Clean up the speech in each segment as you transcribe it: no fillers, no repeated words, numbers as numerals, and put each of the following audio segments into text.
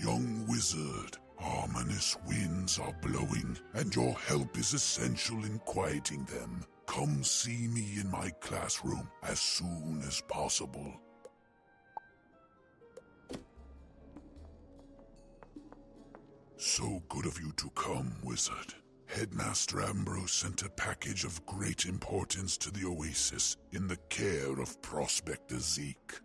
Young wizard, ominous winds are blowing, and your help is essential in quieting them. Come see me in my classroom as soon as possible. So good of you to come, wizard. Headmaster Ambrose sent a package of great importance to the Oasis in the care of Prospector Zeke.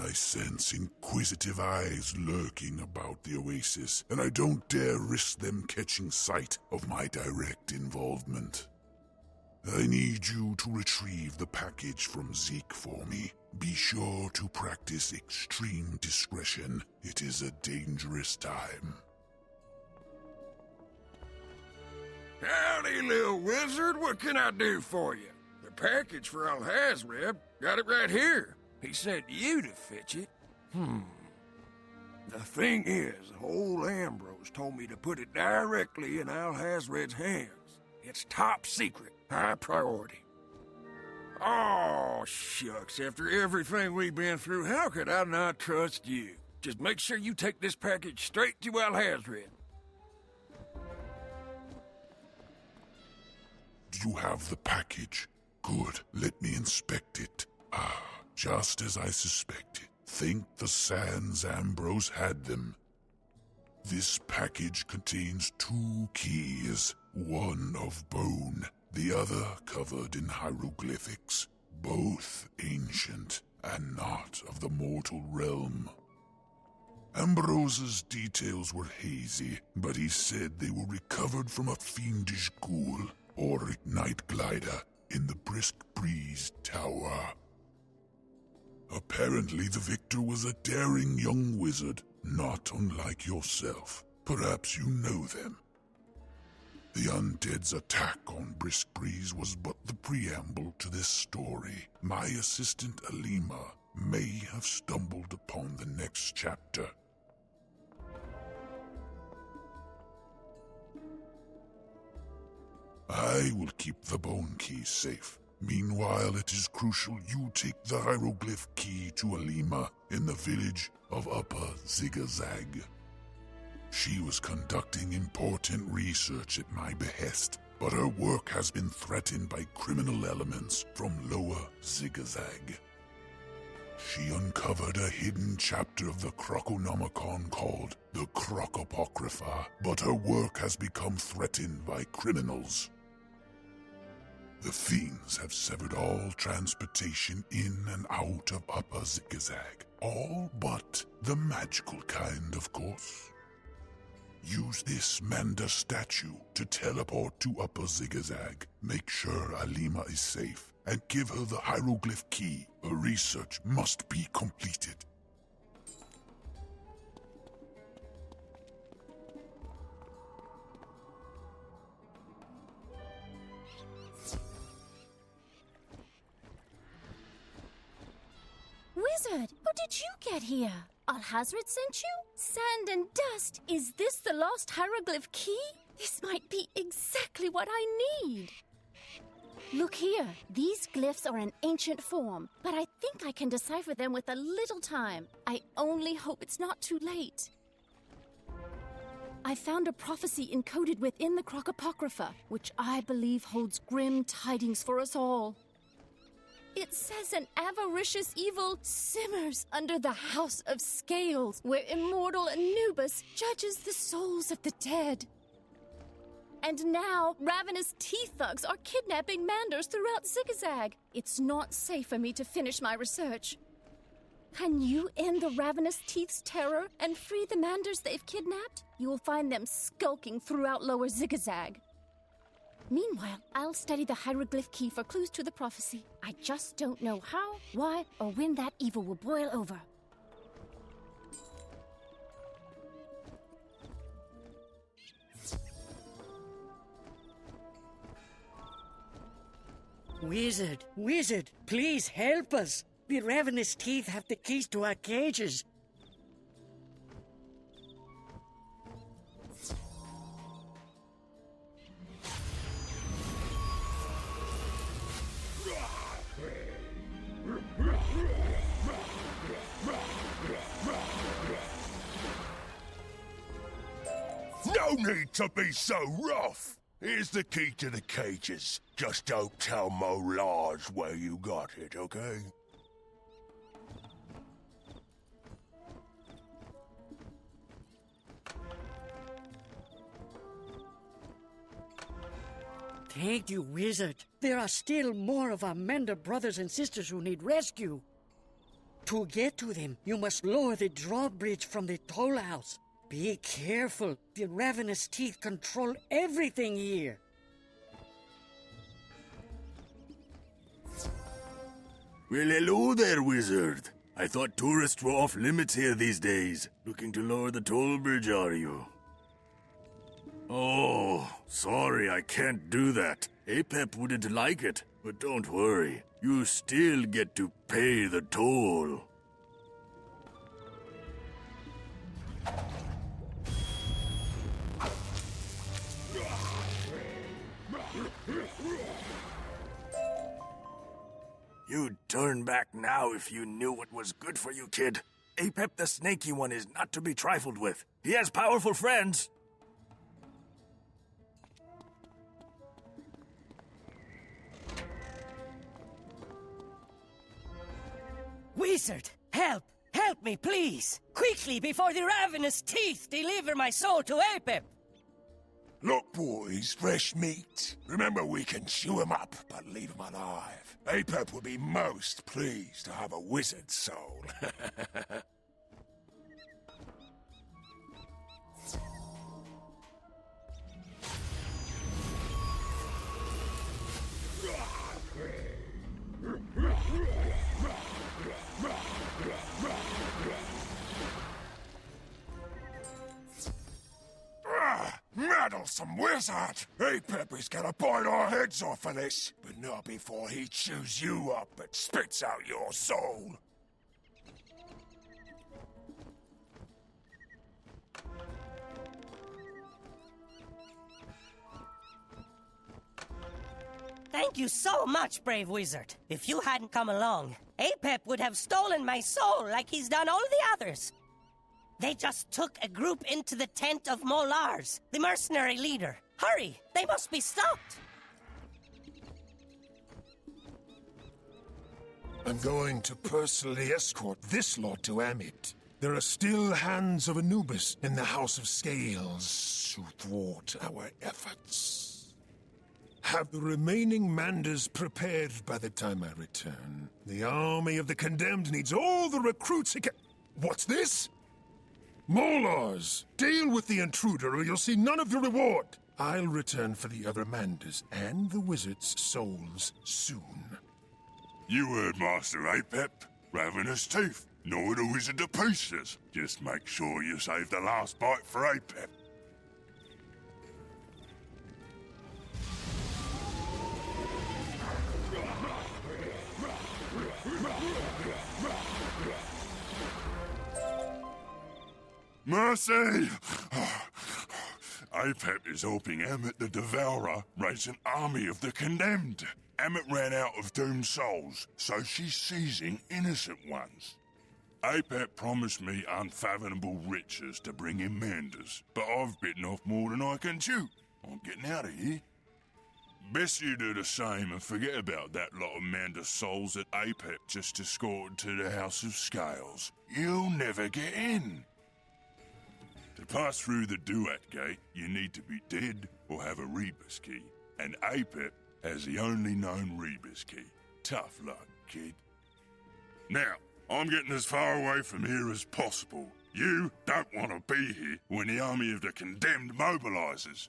I sense inquisitive eyes lurking about the Oasis, and I don't dare risk them catching sight of my direct involvement. I need you to retrieve the package from Zeke for me. Be sure to practice extreme discretion. It is a dangerous time. Howdy, little wizard. What can I do for you? The package for Alhazred. Got it right here. He sent you to fetch it. The thing is, old Ambrose told me to put it directly in Alhazred's hands. It's top secret, high priority. Oh, shucks. After everything we've been through, how could I not trust you? Just make sure you take this package straight to Alhazred. Do you have the package? Good. Let me inspect it. Just as I suspected. Think the Sans Ambrose had them. This package contains 2 keys, one of bone, the other covered in hieroglyphics, both ancient and not of the mortal realm. Ambrose's details were hazy, but he said they were recovered from a fiendish ghoul, or ignite glider, in the Brisk Breeze Tower. Apparently the victor was a daring young wizard, not unlike yourself. Perhaps you know them. The undead's attack on Brisk Breeze was but the preamble to this story. My assistant Alima may have stumbled upon the next chapter. I will keep the bone key safe. Meanwhile, it is crucial you take the hieroglyph key to Alima in the village of Upper Zigazag. She was conducting important research at my behest, but her work has been threatened by criminal elements from Lower Zigazag. She uncovered a hidden chapter of the Croconomicon called the Crocopocrypha, but her work has become threatened by criminals. The fiends have severed all transportation in and out of Upper Zigazag. All but the magical kind, of course. Use this Manda statue to teleport to Upper Zigazag. Make sure Alima is safe, and give her the hieroglyph key. Her research must be completed. Wizard, how did you get here? Alhazred sent you? Sand and dust! Is this the lost hieroglyph key? This might be exactly what I need. Look here. These glyphs are in ancient form, but I think I can decipher them with a little time. I only hope it's not too late. I found a prophecy encoded within the Crocopocrypha, which I believe holds grim tidings for us all. It says an avaricious evil simmers under the House of Scales, where immortal Anubis judges the souls of the dead. And now, ravenous teeth thugs are kidnapping Manders throughout Zigazag. It's not safe for me to finish my research. Can you end the ravenous teeth's terror and free the Manders they've kidnapped? You will find them skulking throughout Lower Zigazag. Meanwhile, I'll study the hieroglyph key for clues to the prophecy. I just don't know how, why, or when that evil will boil over. Wizard, please help us. The ravenous teeth have the keys to our cages. No need to be so rough. Here's the key to the cages. Just don't tell Mo Lars where you got it, okay? Thank you, Wizard. There are still more of our Mender brothers and sisters who need rescue. To get to them, you must lower the drawbridge from the toll house. Be careful. The ravenous teeth control everything here. Well, hello there, Wizard. I thought tourists were off limits here these days. Looking to lower the toll bridge, are you? Oh, sorry, I can't do that. Apep wouldn't like it, but don't worry. You still get to pay the toll. You'd turn back now if you knew what was good for you, kid. Apep the Snaky One is not to be trifled with. He has powerful friends. Wizard, help! Help me, please! Quickly, before the ravenous teeth deliver my soul to Apep! Look, boys, fresh meat. Remember, we can chew him up, but leave him alive. Apep would be most pleased to have a wizard soul. Meddlesome wizard! Apep is gonna bite our heads off for this, but not before he chews you up and spits out your soul. Thank you so much, brave wizard. If you hadn't come along, Apep would have stolen my soul like he's done all the others. They just took a group into the tent of Molars, the mercenary leader. Hurry! They must be stopped! I'm going to personally escort this lot to Amit. There are still hands of Anubis in the House of Scales to thwart our efforts. Have the remaining Manders prepared by the time I return. The army of the condemned needs all the recruits it can... What's this? Molars! Deal with the intruder or you'll see none of your reward! I'll return for the other Manders and the wizard's souls soon. You heard Master Apep. Ravenous teeth. Gnaw the wizard to pieces. Just make sure you save the last bite for Apep. Mercy! Apep is helping Emmet the Devourer raise an army of the condemned. Emmet ran out of doomed souls, so she's seizing innocent ones. Apep promised me unfathomable riches to bring in Manders, but I've bitten off more than I can chew. I'm getting out of here. Best you do the same and forget about that lot of Manders souls that Apep just escorted to the House of Scales. You'll never get in. To pass through the Duat Gate, you need to be dead or have a Rebus key. And Apep has the only known Rebus key. Tough luck, kid. Now, I'm getting as far away from here as possible. You don't want to be here when the army of the condemned mobilizes.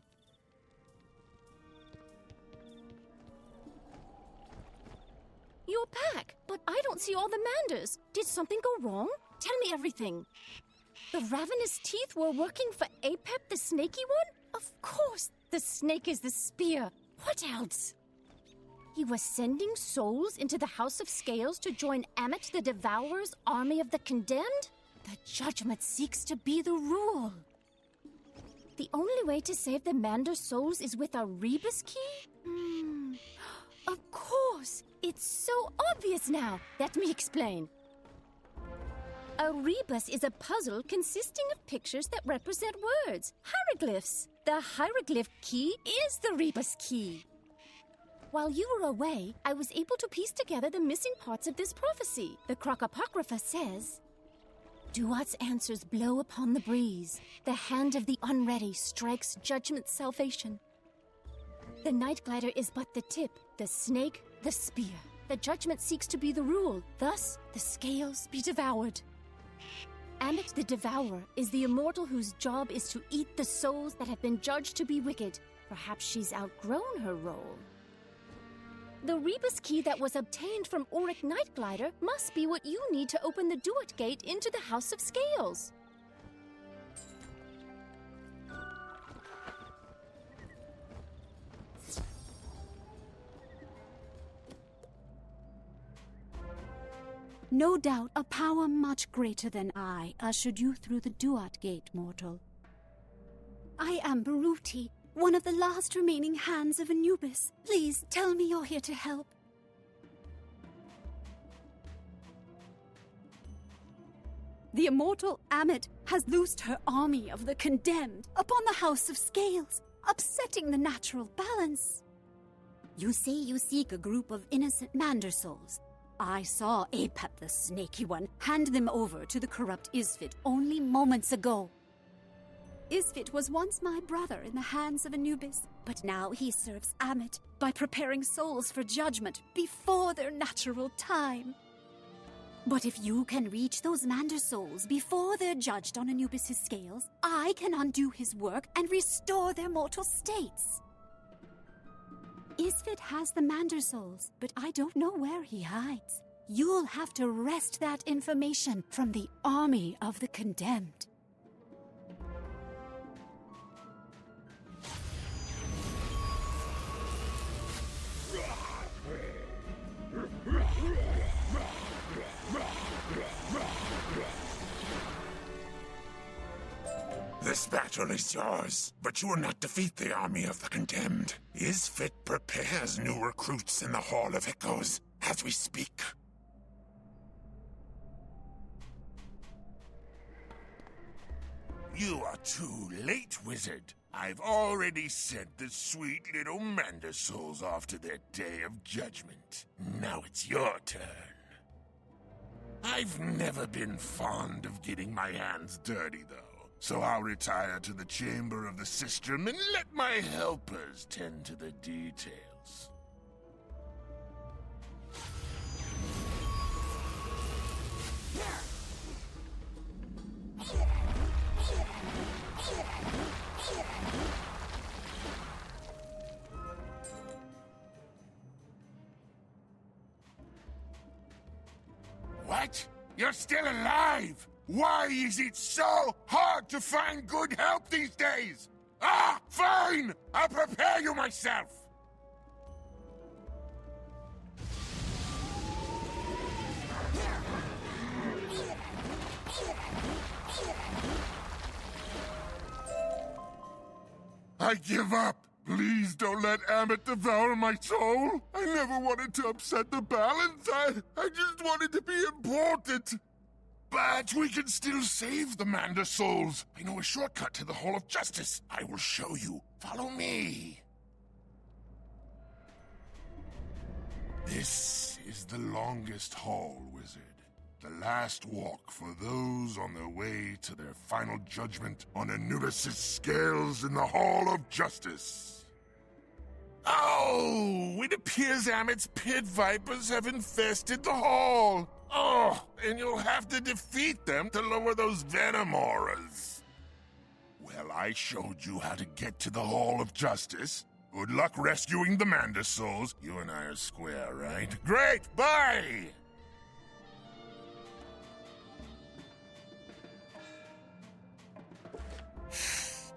You're back, but I don't see all the Manders. Did something go wrong? Tell me everything. The ravenous teeth were working for Apep the Snaky One? Of course, the snake is the spear. What else? He was sending souls into the House of Scales to join Amit the Devourer's army of the condemned? The judgment seeks to be the rule. The only way to save the Mander souls is with a Rebus key? Of course! It's so obvious now. Let me explain. A rebus is a puzzle consisting of pictures that represent words, hieroglyphs. The hieroglyph key is the rebus key. While you were away, I was able to piece together the missing parts of this prophecy. The Crocapocrypha says, Duat's answers blow upon the breeze. The hand of the unready strikes judgment's salvation. The night glider is but the tip, the snake, the spear. The judgment seeks to be the rule, thus the scales be devoured. Amit the Devourer is the immortal whose job is to eat the souls that have been judged to be wicked. Perhaps she's outgrown her role. The rebus key that was obtained from Auric Nightglider must be what you need to open the Duat gate into the House of Scales. No doubt a power much greater than I ushered you through the Duat gate, mortal. I am Baruti, one of the last remaining hands of Anubis. Please tell me you're here to help. The immortal Amit has loosed her army of the condemned upon the House of Scales, upsetting the natural balance. You say you seek a group of innocent Mander souls. I saw Apep the Snaky One hand them over to the corrupt Isfit only moments ago. Isfit was once my brother in the hands of Anubis, but now he serves Amit by preparing souls for judgment before their natural time. But if you can reach those Mander souls before they're judged on Anubis' scales, I can undo his work and restore their mortal states. Isfit has the Mander souls, but I don't know where he hides. You'll have to wrest that information from the army of the condemned. This battle is yours, but you will not defeat the army of the condemned. Isfit prepares new recruits in the Hall of Echoes as we speak. You are too late, Wizard. I've already sent the sweet little Mander souls off to their day of judgment. Now it's your turn. I've never been fond of getting my hands dirty, though. So I'll retire to the chamber of the sistrum and let my helpers tend to the details. What? You're still alive? Why is it so hard to find good help these days? Ah, fine! I'll prepare you myself! I give up! Please don't let Amit devour my soul! I never wanted to upset the balance. I just wanted to be important! But we can still save the Mander souls. I know a shortcut to the Hall of Justice. I will show you. Follow me. This is the longest hall, Wizard. The last walk for those on their way to their final judgment on Anubis' scales in the Hall of Justice. Oh, it appears Amit's pit vipers have infested the hall. Oh, and you'll have to defeat them to lower those venom auras. Well, I showed you how to get to the Hall of Justice. Good luck rescuing the Mander souls. You and I are square, right? Great, bye!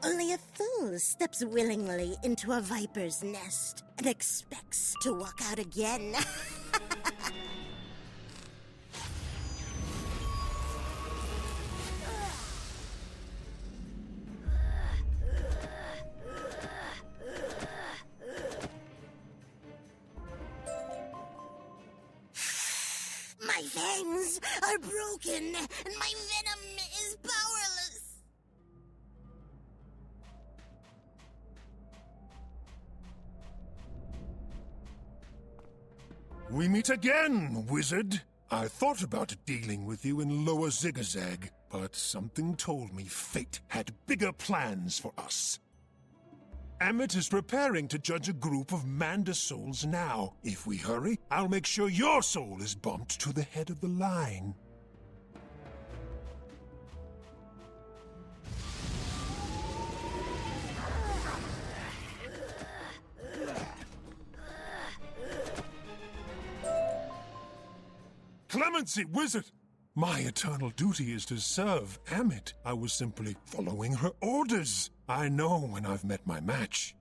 Only a fool steps willingly into a viper's nest and expects to walk out again. My fangs are are broken, and my venom is powerless. We meet again, wizard. I thought about dealing with you in Lower Zigazag, but something told me fate had bigger plans for us. Amit is preparing to judge a group of Manda souls now. If we hurry, I'll make sure your soul is bumped to the head of the line. Clemency, wizard! My eternal duty is to serve Amit. I was simply following her orders. I know when I've met my match.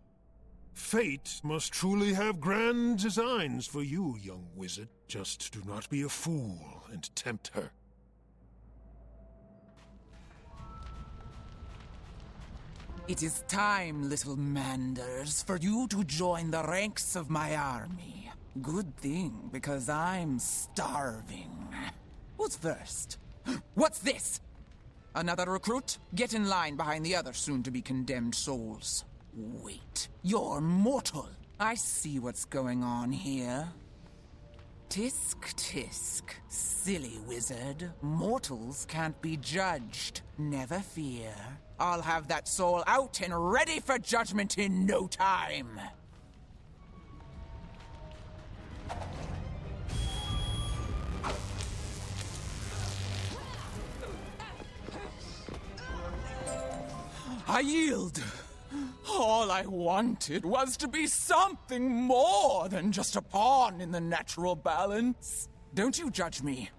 Fate must truly have grand designs for you, young wizard. Just do not be a fool and tempt her. It is time, little Manders, for you to join the ranks of my army. Good thing, because I'm starving. Who's first? What's this? Another recruit? Get in line behind the other soon-to-be condemned souls. Wait, you're mortal. I see what's going on here. Tisk, tisk. Silly wizard. Mortals can't be judged. Never fear. I'll have that soul out and ready for judgment in no time. I yield. All I wanted was to be something more than just a pawn in the natural balance. Don't you judge me.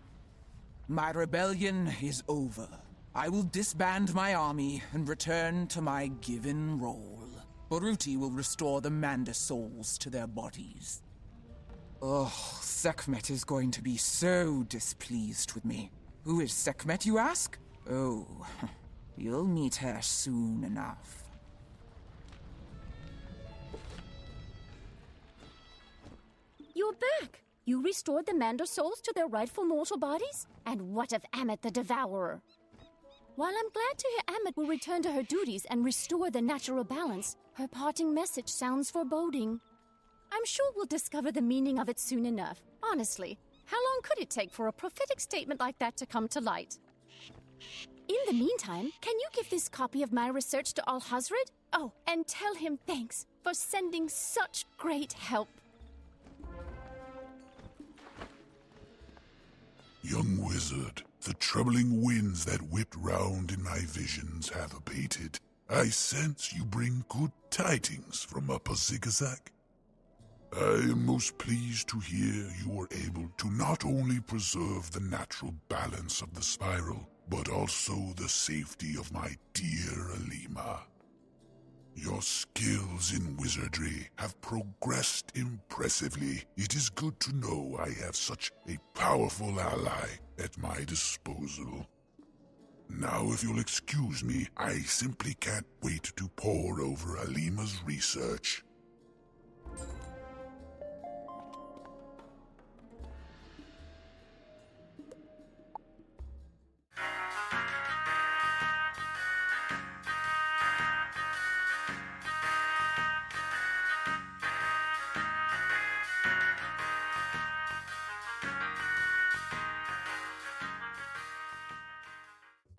My rebellion is over. I will disband my army and return to my given role. Baruti will restore the Manda souls to their bodies. Oh, Sekhmet is going to be so displeased with me. Who is Sekhmet, you ask? Oh, you'll meet her soon enough. You're back! You restored the Manda souls to their rightful mortal bodies? And what of Amit the Devourer? While I'm glad to hear Amit will return to her duties and restore the natural balance, her parting message sounds foreboding. I'm sure we'll discover the meaning of it soon enough. Honestly, how long could it take for a prophetic statement like that to come to light? In the meantime, can you give this copy of my research to Al-Hazred? Oh, and tell him thanks for sending such great help. Young wizard, the troubling winds that whipped round in my visions have abated. I sense you bring good tidings from Upper Zigazag. I am most pleased to hear you were able to not only preserve the natural balance of the spiral, but also the safety of my dear Alima. Your skills in wizardry have progressed impressively. It is good to know I have such a powerful ally at my disposal. Now, if you'll excuse me, I simply can't wait to pore over Alima's research.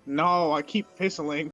No, I keep whistling.